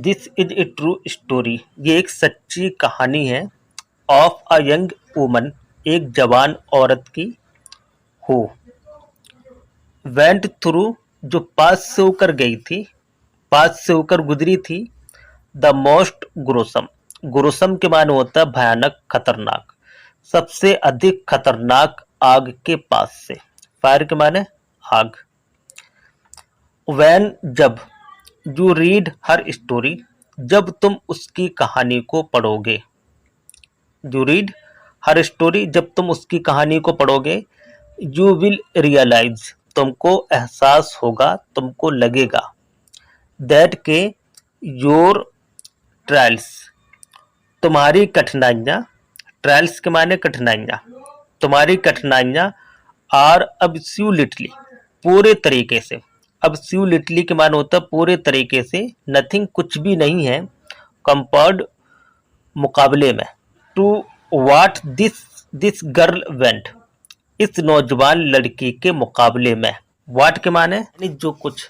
This is a true story. ये एक सच्ची कहानी है। ऑफ अ यंग वुमन, एक जवान औरत की। हु वेंट थ्रू, जो पास से होकर गई थी, पास से होकर गुजरी थी। द मोस्ट ग्रोसम, ग्रोसम के माने होता है भयानक, खतरनाक, सबसे अधिक खतरनाक आग के पास से। फायर के माने आग। वैन, जब। यू रीड हर स्टोरी, जब तुम उसकी कहानी को पढ़ोगे। यू रीड हर स्टोरी, जब तुम उसकी कहानी को पढ़ोगे। यू विल रियलाइज, तुमको एहसास होगा, तुमको लगेगा। दैट के योर ट्रायल्स, तुम्हारी कठिनाइयाँ। ट्रायल्स के माने कठिनाइयाँ। तुम्हारी कठिनाइयाँ आर अब्सोल्युटली, पूरे तरीके से। अब्सोल्युटली के माने होता है पूरे तरीके से। नथिंग, कुछ भी नहीं है। कंपेयर्ड, मुकाबले में। To what this girl went, इस नौजवान लड़की के मुकाबले में। व्हाट के माने यानी जो कुछ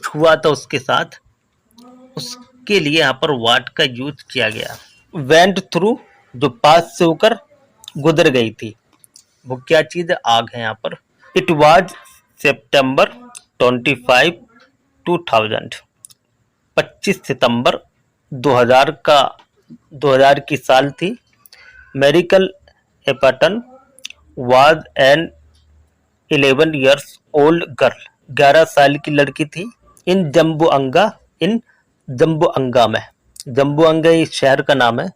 हुआ था उसके साथ, उसके लिए यहाँ पर व्हाट का यूज किया गया। वेंट थ्रू, जो पास से होकर गुजर गई थी। वो क्या चीज है? आग है यहाँ पर। इट वॉज सेप्टेम्बर 25, 2000, 25 सितंबर 2000 की साल थी। Merical Epton was an 11 years old girl, 11 साल की लड़की थी। इन जम्बुअंगा में, जम्बुअंगा इस शहर का नाम है।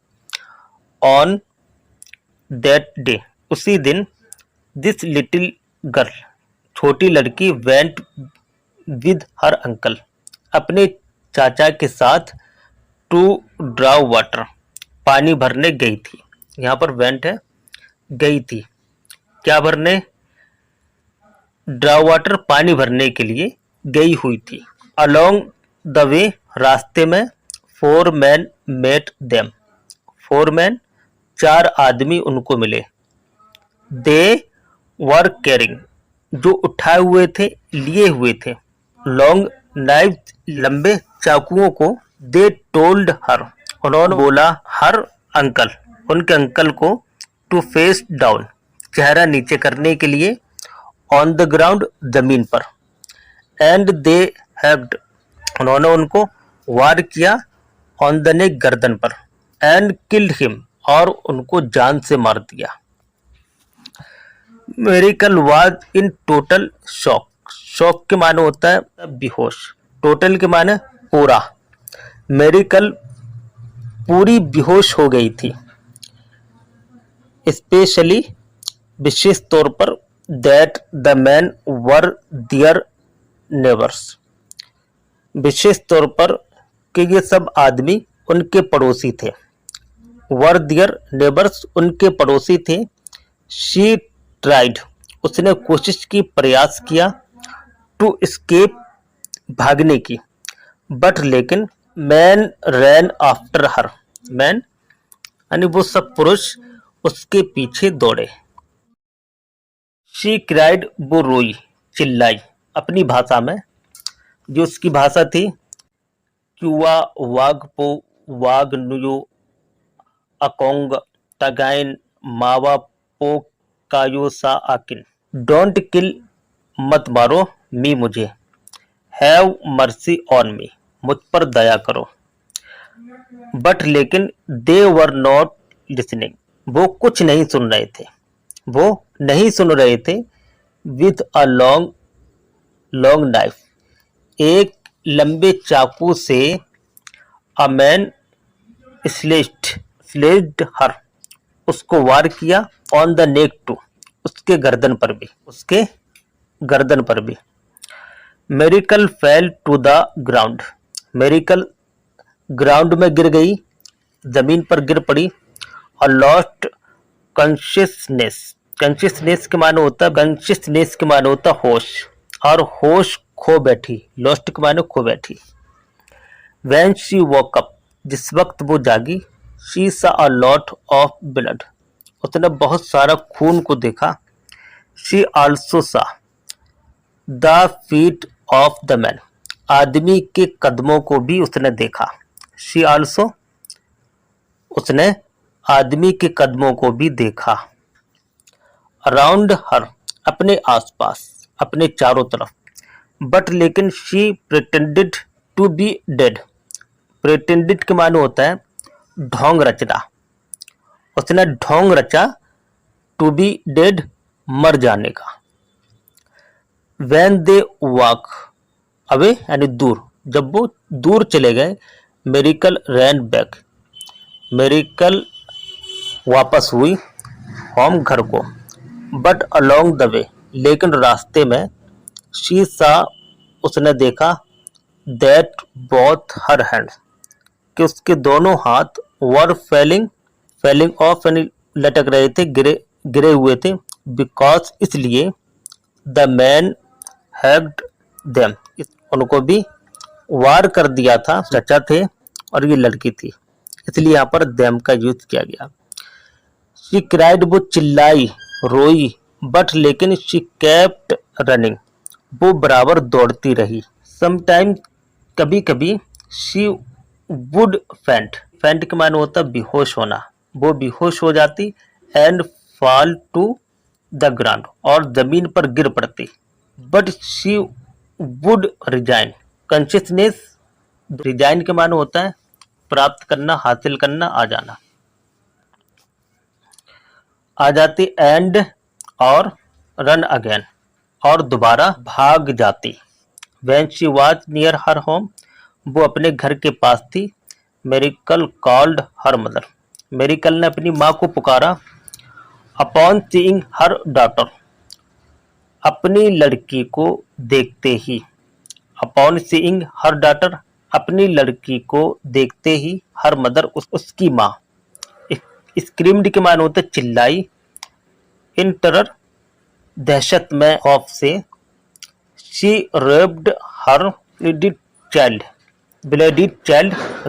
ऑन दैट डे, उसी दिन। दिस लिटिल गर्ल, छोटी लड़की। वेंट विद हर अंकल, अपने चाचा के साथ। टू ड्राव वाटर, पानी भरने गई थी। यहाँ पर वेंट है, गई थी। क्या भरने? ड्राव वाटर, पानी भरने के लिए गई हुई थी। अलोंग द वे, रास्ते में। 4 मैन मेट देम, 4 मैन, 4 आदमी उनको मिले। दे वर कैरिंग, जो उठाए हुए थे, लिए हुए थे। लॉन्ग नाइफ, लंबे चाकुओं को। दे टोल्ड हर, उन्होंने बोला हर अंकल, उनके अंकल को। टू फेस डाउन, चेहरा नीचे करने के लिए। ऑन द ग्राउंड, जमीन पर। एंड दे हैव्ड, उन्होंने उनको वार किया। ऑन द नेक, गर्दन पर। एंड किल्ड हिम, और उनको जान से मार दिया। Merical was in total shock, shock के माने होता है बेहोश। टोटल के माने पूरा। मेरिकल पूरी बेहोश हो गई थी। स्पेशली, विशेष तौर पर। That the man were their neighbours, विशेष तौर पर कि ये सब आदमी उनके पड़ोसी थे। वर दियर नेबर्स, उनके पड़ोसी थे। शी ट्राइड, उसने कोशिश की, प्रयास किया। टू एस्केप, भागने की। बट लेकिन। मैन रैन आफ्टर हर, मैन यानी वो सब पुरुष उसके पीछे दौड़े। शी क्राइड, वो रोई, चिल्लाई, अपनी भाषा में, जो उसकी भाषा थी। क्यूआ वागपो वागनुयो अकोंग तगाइन मावा पो कायोसा आकिन। डोंट किल, मत मारो। मी, मुझे। हैव मर्सी ऑन मी, मुझ पर दया करो। बट लेकिन। दे वर नॉट लिसनिंग, वो कुछ नहीं सुन रहे थे, वो नहीं सुन रहे थे। With a long long knife, एक लंबे चाकू से। अ मैन स्लेज्ड हर, उसको वार किया। ऑन द नेक टू, उसके गर्दन पर भी, उसके गर्दन पर भी। Merical fell to the ground, Merical ground में गिर गई, जमीन पर गिर पड़ी। और लॉस्ट कॉन्शियसनेस, कॉन्शियसनेस के माने होता है, कॉन्शियसनेस के माने होता होश, और होश खो बैठी। लॉस्ट के माने खो बैठी। व्हेन शी वोक अप, जिस वक्त वो जागी। शी सा अ लॉट ऑफ ब्लड, उसने बहुत सारा खून को देखा। शी आल्सो सा the feet of the man, आदमी के कदमों को भी उसने देखा। शी आल्सो, उसने आदमी के कदमों को भी देखा। अराउंड हर, अपने आसपास, अपने चारों तरफ। बट लेकिन she pretended to be dead. Pretended के माने होता है ढोंग रचना। उसने ढोंग रचा टू बी डेड, मर जाने का। When they walk अवे यानी दूर, जब वो दूर चले गए, मेरिकल रैन बैक, मेरिकल वापस हुई होम, घर को। बट अलोंग द वे, लेकिन रास्ते में, शी सा, उसने देखा, दैट बोथ हर हैंड, कि उसके दोनों हाथ वर फेलिंग ऑफ, यानी लटक रहे थे, गिरे गिरे हुए थे। बिकॉज, इसलिए, द मैन हैव्ड देम, उनको भी वार कर दिया था, चचा थे और ये लड़की थी, इसलिए यहाँ पर देम का यूज किया गया। शी क्राइड, वो चिल्लाई, रोई। बट लेकिन शी केप्ट रनिंग, वो बराबर दौड़ती रही। समटाइम, कभी कभी, शी वुड फेंट के माने होता बेहोश होना, वो बेहोश हो जाती। And fall to the ground, और जमीन पर गिर पड़ती। But she would resign consciousness, resign के माने होता है प्राप्त करना, हासिल करना, आ जाना, आ जाती। एंड, और रन अगेन, और दोबारा भाग जाती। When she was near her home, वो अपने घर के पास थी। मेरिकल कॉल्ड हर मदर, मेरिकल ने अपनी माँ को पुकारा। अपॉन सीइंग हर डॉटर, अपनी लड़की को देखते ही। अपॉन सीइंग हर डॉटर, अपनी लड़की को देखते ही। हर मदर, उसकी माँ। स्क्रीम्ड के माने होते चिल्लाई। इन टेरर, दहशत में, खौफ से। She wrapped her bleeding child,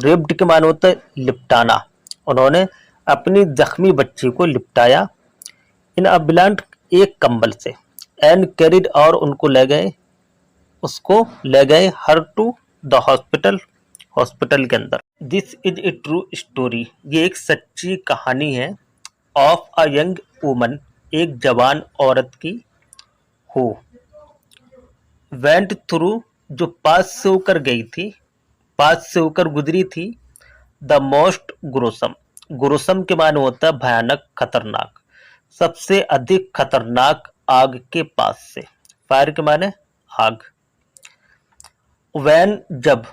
wrapped के माने होते लिपटाना, उन्होंने अपनी जख्मी बच्ची को लिपटाया। इन अ ब्लैंकेट, एक कंबल से। एंड कैरिड, और उनको ले गए, उसको ले गए। हर टू द हॉस्पिटल के अंदर। This is a true story, ये एक सच्ची कहानी है। ऑफ अ यंग वुमन, एक जवान औरत की। हु वेंट थ्रू, जो पास से होकर गई थी, पास से होकर गुजरी थी। द मोस्ट ग्रोसम के माने होता है भयानक, खतरनाक, सबसे अधिक खतरनाक आग के पास से। फायर के माने आग। व्हेन, जब।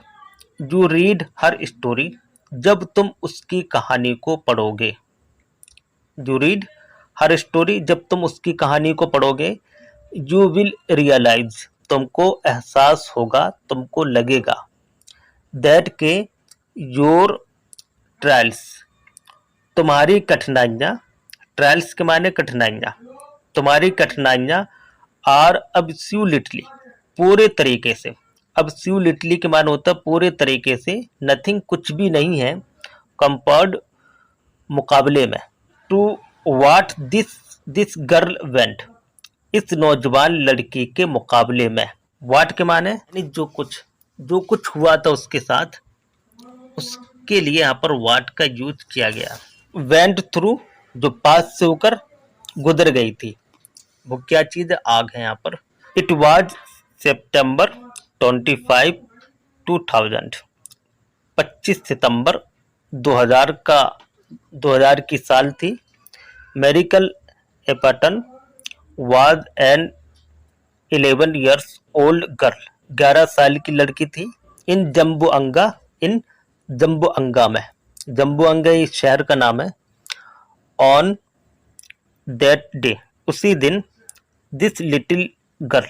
यू रीड हर स्टोरी, जब तुम उसकी कहानी को पढ़ोगे। यू रीड हर स्टोरी, जब तुम उसकी कहानी को पढ़ोगे। यू विल रियलाइज, तुमको एहसास होगा, तुमको लगेगा। दैट के योर ट्रायल्स, तुम्हारी कठिनाइयाँ। ट्रायल्स के माने कठिनाइयाँ, तुम्हारी कठिनाइयाँ। आर अब्सोल्युटली, पूरे तरीके से। अब्सोल्युटली के माने होता है पूरे तरीके से। नथिंग, कुछ भी नहीं है। कंपेयर्ड, मुकाबले में। To what this girl went, इस नौजवान लड़की के मुकाबले में। व्हाट के माने यानी जो कुछ हुआ था उसके साथ, उसके लिए यहाँ पर व्हाट का यूज किया गया। वेंट थ्रू, जो पास से होकर गुजर गई थी, वो क्या चीज है, आग है यहाँ पर। इट वाज सितंबर 25, 2000, 25 सितंबर 2000 की साल थी। Merical Epton was an 11 years old girl, 11 साल की लड़की थी। इन जम्बुअंगा में, जम्बुअंगा इस शहर का नाम है। ऑन दैट डे, उसी दिन। दिस लिटिल गर्ल,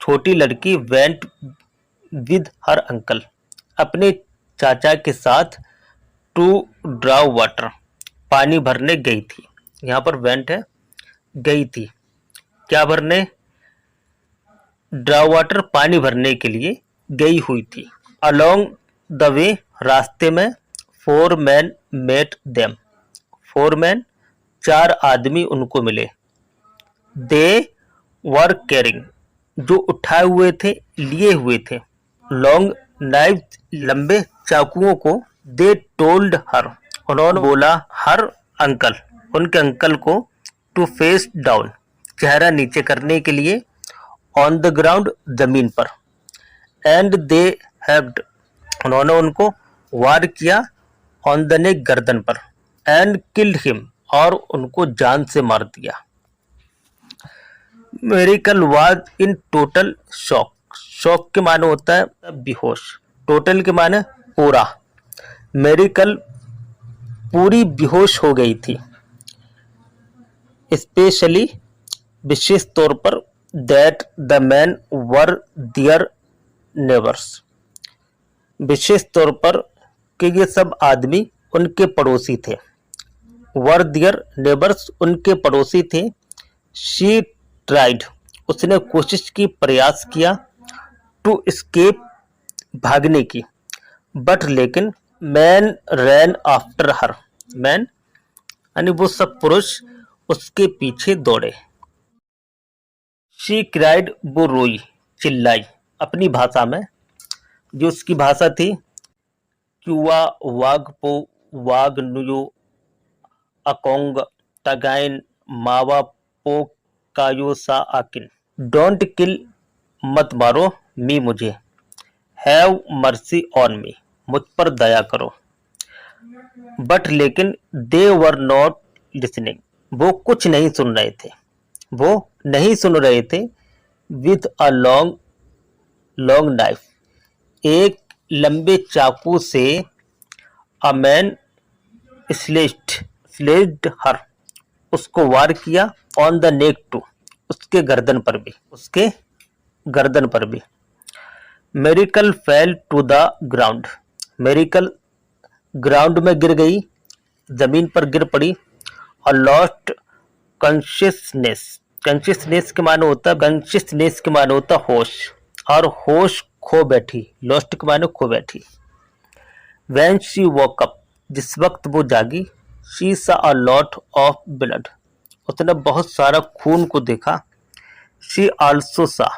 छोटी लड़की। वेंट विद हर अंकल, अपने चाचा के साथ। टू ड्रा वाटर, पानी भरने गई थी। यहाँ पर वेंट है, गई थी, क्या भरने, ड्रा वाटर, पानी भरने के लिए गई हुई थी। अलोंग द वे, रास्ते में। 4 men मेट देम, 4 men, 4 आदमी उनको मिले। दे वर कैरिंग, जो उठाए हुए थे, लिए हुए थे। लॉन्ग नाइफ, लंबे चाकुओं को। दे टोल्ड हर, उन्होंने बोला हर अंकल, उनके अंकल को, टू फेस डाउन, चेहरा नीचे करने के लिए, ऑन द ग्राउंड, जमीन पर, एंड दे हैव्ड, उन्होंने उनको वार किया, ऑन द नेक, गर्दन पर, एंड किल्ड हिम, और उनको जान से मार दिया। Merical was in total shock, shock के माने होता है बेहोश, टोटल के माने पूरा, मेरिकल पूरी बेहोश हो गई थी, स्पेशली, विशेष तौर पर, that the man were their neighbours, विशेष तौर पर कि ये सब आदमी उनके पड़ोसी थे, वर दियर नेबर्स, उनके पड़ोसी थे, शी ट्राइड, उसने कोशिश की, प्रयास किया, टू एस्केप, भागने की, बट लेकिन, मैन रैन आफ्टर हर, मैन यानी वो सब पुरुष उसके पीछे दौड़े, शी क्राइड, वो रोई, चिल्लाई, अपनी भाषा में, जो उसकी भाषा थी, क्यूआ वागपो वागनुयो अकोंग तगाइन मावा पो कायो सा आकिन, डोंट किल, मत मारो, मी, मुझे, हैव मर्सी ऑन मी, मुझ पर दया करो, बट लेकिन, दे वर नॉट लिसनिंग, वो कुछ नहीं सुन रहे थे, वो नहीं सुन रहे थे, with a long long knife, एक लंबे चाकू से, अ मैन स्लेज्ड हर, उसको वार किया, ऑन द नेक टू, उसके गर्दन पर भी, उसके गर्दन पर भी, Merical fell to the ground, Merical ground में गिर गई, जमीन पर गिर पड़ी, और लॉस्ट कॉन्शियसनेस, कॉन्शियसनेस के माने होता है, कॉन्शियसनेस के माने होता होश, और होश खो बैठी, लॉस्ट के माने खो बैठी, व्हेन शी वोक अप, जिस वक्त वो जागी, शी सा अ लॉट ऑफ ब्लड, उसने बहुत सारा खून को देखा, शी आल्सो सा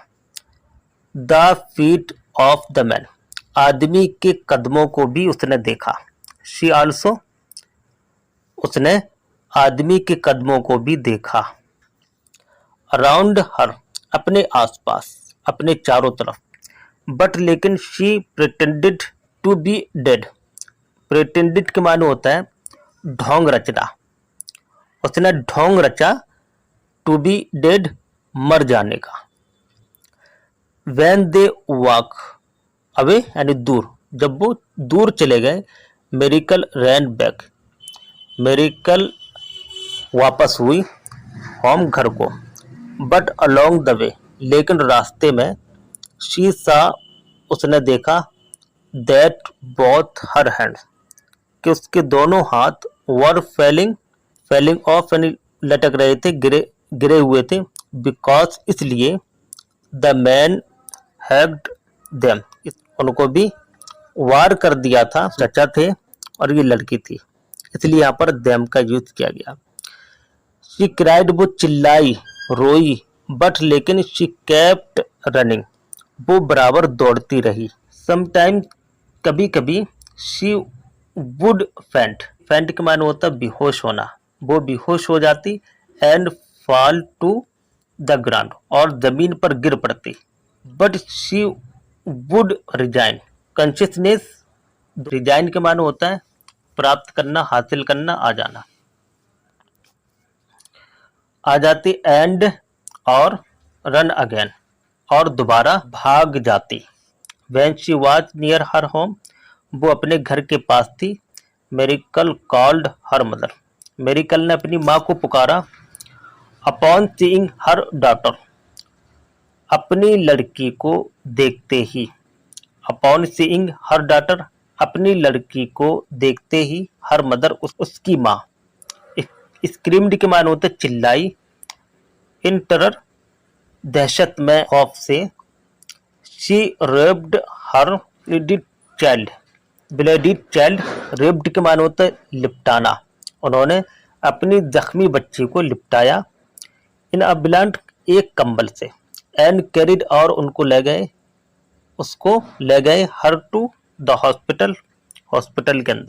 the feet of the man, आदमी के कदमों को भी उसने देखा, शी आल्सो, उसने आदमी के कदमों को भी देखा, अराउंड हर, अपने आसपास, अपने चारों तरफ, बट लेकिन, she pretended to be dead, pretended के माने होता है ढोंग रचना, उसने ढोंग रचा, टू बी डेड, मर जाने का, व्हेन दे वॉक अवे, यानी दूर, जब वो दूर चले गए, मेरिकल रैन बैक, मेरिकल वापस हुई, होम, घर को, बट अलोंग द वे, लेकिन रास्ते में, शी सा, उसने देखा, दैट बोथ हर हैंड, कि उसके दोनों हाथ, वर फेलिंग, फेलिंग ऑफ यानी लटक रहे थे, गिरे गिरे हुए थे, बिकॉज, इसलिए, द मैन हैव्ड देम, उनको भी वार कर दिया था, चचा थे और ये लड़की थी, इसलिए यहाँ पर देम का यूज किया गया। शी क्राइड, वो चिल्लाई, रोई, बट लेकिन, शी केप्ट रनिंग, वो बराबर दौड़ती रही, समटाइम, कभी कभी, शी वुड फेंट, फेंट के माने होता बेहोश होना, वो बेहोश हो जाती, and fall to the ground, और जमीन पर गिर पड़ती, but she would resign, consciousness, resign के माने होता है प्राप्त करना, हासिल करना, आ जाना, आ जाती, एंड, और, रन अगेन, और दोबारा भाग जाती, when she was near her home, वो अपने घर के पास थी, मेरिकल कॉल्ड हर मदर, मेरिकल ने अपनी माँ को पुकारा, अपॉन सीइंग हर डॉटर, अपनी लड़की को देखते ही, अपॉन सीइंग हर डॉटर, अपनी लड़की को देखते ही, हर मदर, उसकी माँ, स्क्रीम्ड के माने होते चिल्लाई, इन टेरर, दहशत में, खौफ से, she wrapped her bloodied child, bloodied child, wrapped के माने होते लिपटाना, उन्होंने अपनी जख्मी बच्ची को लिपटाया, इन अ ब्लैंक, एक कंबल से, एंड कैरिड, और उनको ले गए, उसको ले गए, her to the hospital, hospital के अंदर।